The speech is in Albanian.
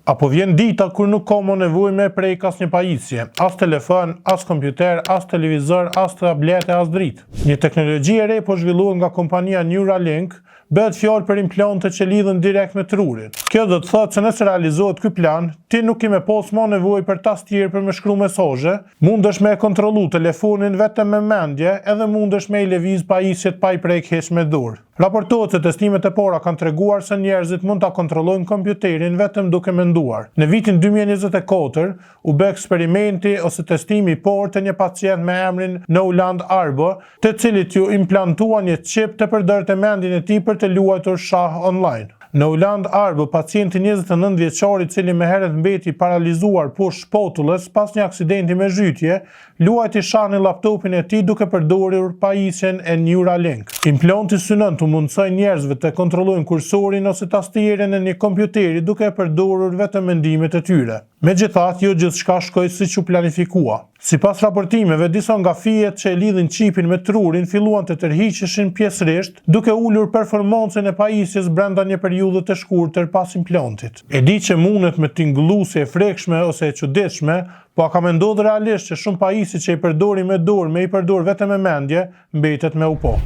Apo vjen dita kur nuk ka më nevojë me prek asnjë pajisje, as telefon, as kompjuter, as televizor, as tablete, as dritë. Një teknologji e re po zhvillohet nga kompania Neuralink, bëhet fjalë për implante që lidhen direkt me trurin. Kjo do të thotë se nëse realizohet ky plan, ti nuk ke më pas më nevojë për tastier për me shkruaj mesazhe, mundesh me kontrollu telefonin vetëm me mendje, edhe mundesh me i lëviz pajisjet pa i prek hiç me dorë. Raportohet se testimet e para kanë treguar se njerëzit mund ta kontrollojnë kompjuterin vetëm duke menduar. Në vitin 2024 u bë eksperimenti ose testimi i parë te një pacient me emrin Noland Arbo, te cilit ju implantuan një çip të përdorte mendjen e tij për të luajtur shah online. Noland Arbo, pacienti 29 vjeçar i cili më herët mbeti paralizuar poshtë shpotulës pas një aksidenti me zhytje, luajti shah në laptopin e tij duke përdorur pajisjen e Neuralink. Implanti synon të mundsoj njerëzve të kontrollojnë kursorin ose tastierën e një kompjuteri duke përdorur vetëm mendimet e tyre. Megjithatë, jo gjithçka shkoi siç u planifikua. Sipas raportimeve, disa nga fijet që e lidhin çipin me trurin filluan të tërhiqeshin pjesërisht, duke ulur performancën e pajisjes brenda një periudhe të shkurtër pas implantit. E di që mundet me tingëlluese e frekshme ose e çuditshme, po a ka menduar realisht që shumë pajisje që i përdori me dorë me i përdor vetëm me mendje, mbetet me u po.